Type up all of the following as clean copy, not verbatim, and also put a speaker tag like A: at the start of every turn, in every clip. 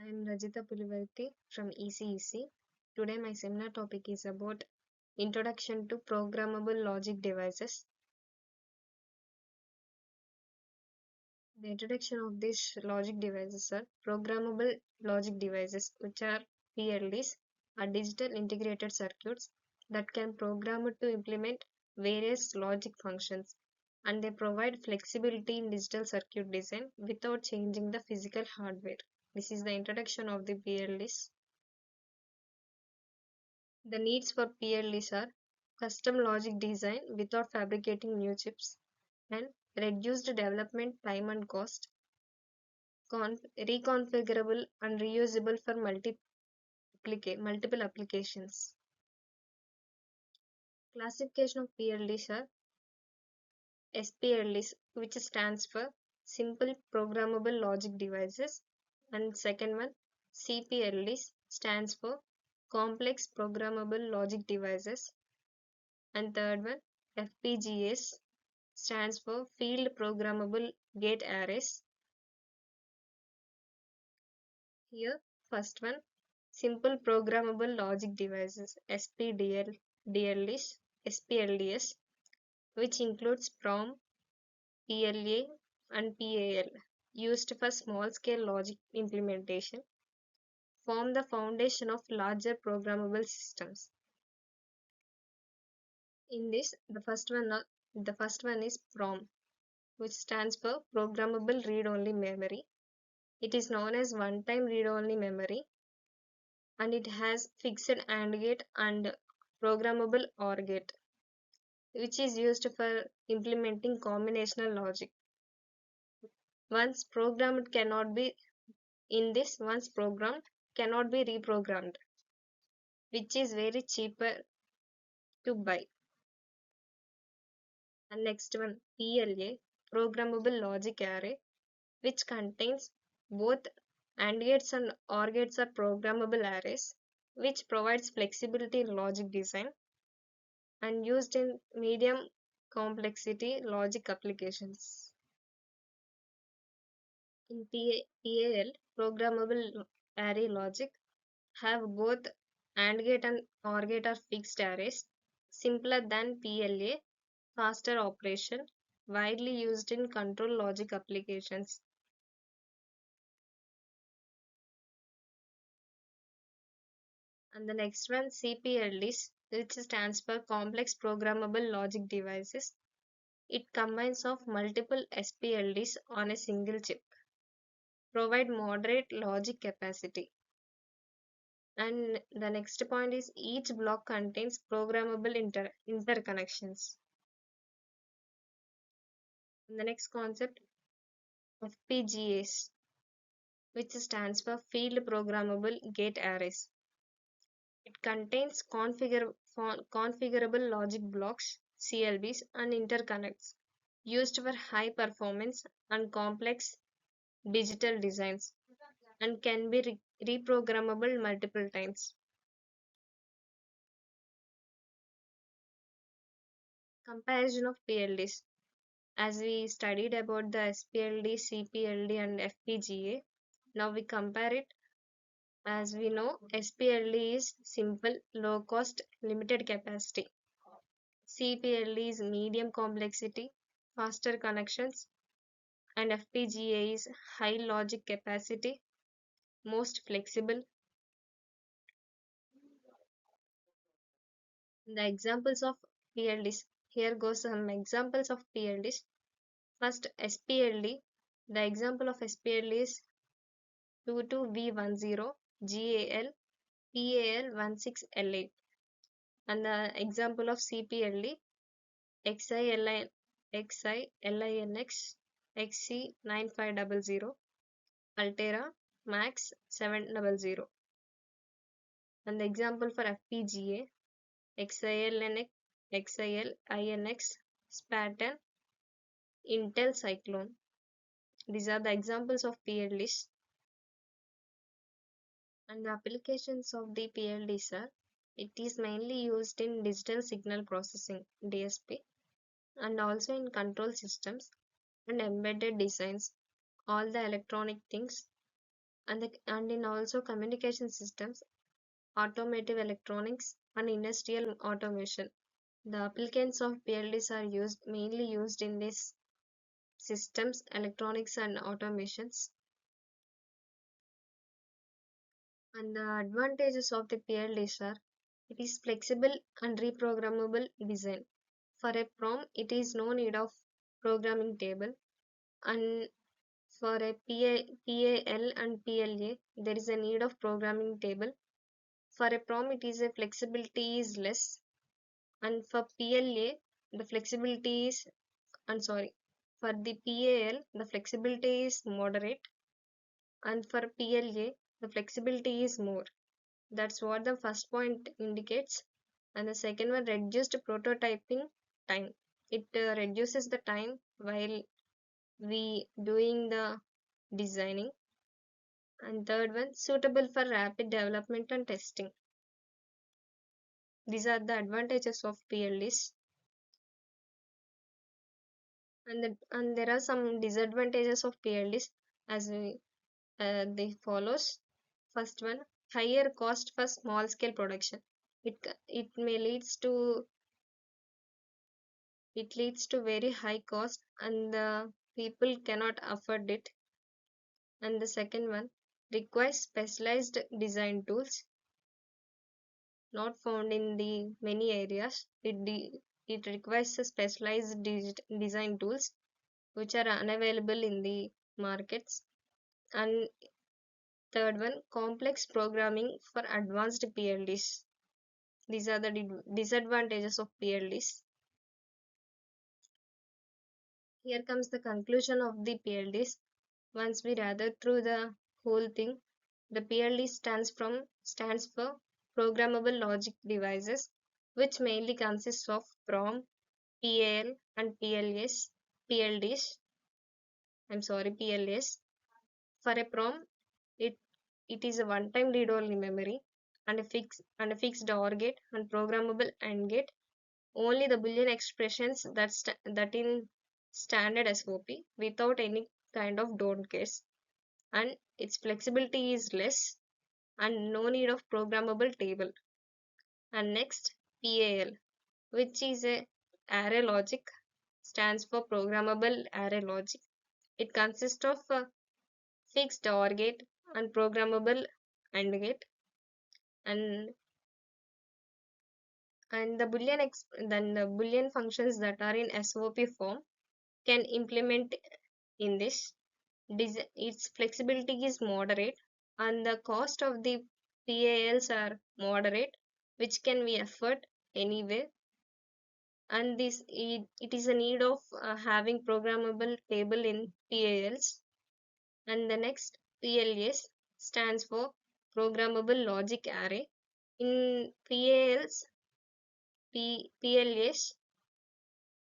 A: I am Rajita Pulivarti from ECEC. Today my seminar topic is about Introduction to Programmable Logic Devices. The introduction of these logic devices are Programmable Logic Devices, which are PLDs, are digital integrated circuits that can program to implement various logic functions, and they provide flexibility in digital circuit design without changing the physical hardware. This is the introduction of the PLDs. The needs for PLDs are custom logic design without fabricating new chips, and reduced development time and cost, reconfigurable and reusable for multiple applications. Classification of PLDs are SPLDs, which stands for Simple Programmable Logic Devices, and second one CPLDs stands for Complex Programmable Logic Devices, and third one FPGAs stands for Field Programmable Gate Arrays. Here, first one, Simple Programmable Logic Devices SPLDs, which includes PROM, PLA, and PAL, used for small scale logic implementation, form the foundation of larger programmable systems. In this, the first one is PROM, which stands for Programmable Read Only Memory. It is known as one-time read-only memory, and it has fixed AND gate and programmable OR gate, which is used for implementing combinational logic. Once programmed cannot be once programmed cannot be reprogrammed, which is very cheaper to buy. And next one, PLA, Programmable Logic Array, which contains both AND gates and OR gates are programmable arrays, which provides flexibility in logic design and used in medium complexity logic applications. In PAL, programmable array logic have both AND gate and OR gate are fixed arrays, simpler than PLA, faster operation, widely used in control logic applications. And the next one, CPLDs, which stands for Complex Programmable Logic Devices. It combines of multiple SPLDs on a single chip, provide moderate logic capacity. And the next point is each block contains programmable interconnections. And the next concept, FPGAs, which stands for Field Programmable Gate Arrays. It contains configurable logic blocks, CLBs, and interconnects used for high performance and complex digital designs and can be reprogrammable multiple times. Comparison of PLDs. As we studied about the SPLD, CPLD, and FPGA, now we compare it. As we know, SPLD is simple, low cost, limited capacity. CPLD is medium complexity, faster connections, and FPGA is high logic capacity, most flexible. The examples of PLDs. Here goes some examples of PLDs. First, SPLD. The example of SPLD is 22V10 GAL PAL16L8. And the example of CPLD XILINX XC9500 Altera Max 700. And the example for FPGA XILNX XILINX Spartan Intel Cyclone. These are the examples of PLDs. And the applications of the PLDs are it is mainly used in digital signal processing DSP and also in control systems and embedded designs, all the electronic things, and in also communication systems, automotive electronics, and industrial automation. The applicants of PLDs are mainly used in these systems, electronics, and automations. And the advantages of the PLDs are it is flexible and reprogrammable design. For a PROM, it is no need of programming table, and for a PAL and PLA, there is a need of programming table. For a PROM, it is a flexibility is less, and for PLA, the flexibility is, I'm sorry, for the PAL, the flexibility is moderate, and for PLA, the flexibility is more. That's what the first point indicates. And the second one, reduced prototyping time. It reduces the time while we doing the designing. And third one, suitable for rapid development and testing. These are the advantages of PLDs. And there are some disadvantages of PLDs as they follows. First one, higher cost for small scale production. It may leads to very high cost, and the people cannot afford it. And the second one, requires specialized design tools not found in the many areas. It requires a specialized design tools which are unavailable in the markets. And third one, complex programming for advanced PLDs. These are the disadvantages of PLDs. Here comes the conclusion of the PLDs. Once we rather through the whole thing, the PLD stands for Programmable Logic Devices, which mainly consists of PROM, PAL, and PLDs. I'm sorry, PLAs. For a PROM, it it is a one-time read-only memory and a fixed OR gate and programmable AND gate. Only the Boolean expressions that in standard SOP without any kind of don't case, and its flexibility is less and no need of programmable table. And next, PAL, which is a array logic, stands for programmable array logic. It consists of a fixed OR gate and programmable AND gate, and then the Boolean functions that are in SOP form can implement in this. Its flexibility is moderate, and the cost of the PALs are moderate, which can be afford anyway. And it is a need of having programmable table in PALs. And the next, PLAs stands for programmable logic array. In PLAs,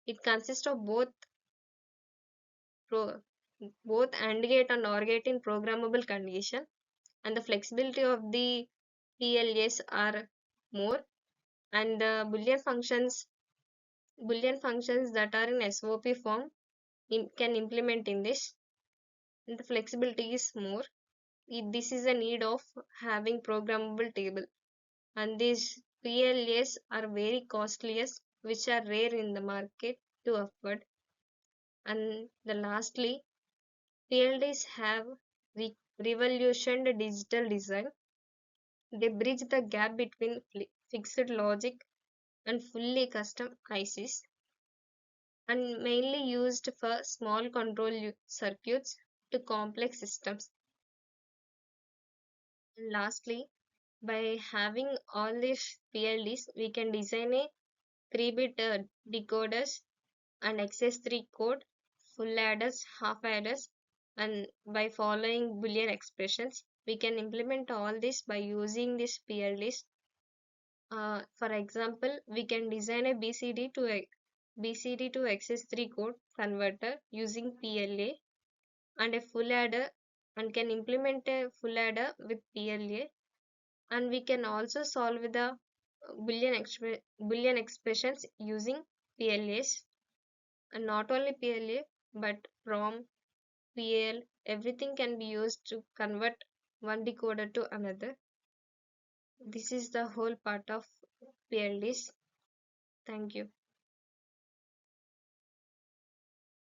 A: it consists of pro, both AND gate and OR gate in programmable condition, and the flexibility of the PLAs are more, and the Boolean functions that are in SOP form can implement in this, and the flexibility is more. This is a need of having programmable table, and these PLAs are very costliest, which are rare in the market to afford. And the lastly, PLDs have revolutioned digital design. They bridge the gap between fixed logic and fully custom ICs, and mainly used for small control circuits to complex systems. And lastly, by having all these PLDs, we can design a 3-bit decoders and XS3 code, full adders, half adders, and by following Boolean expressions, we can implement all this by using these PLDs. For example, we can design a BCD to XS3 code converter using PLA and a full adder, and can implement a full adder with PLA, and we can also solve the Boolean expressions using PLAs. And not only PLA but PROM, PL, everything can be used to convert one decoder to another. This is the whole part of PLDs. Thank you.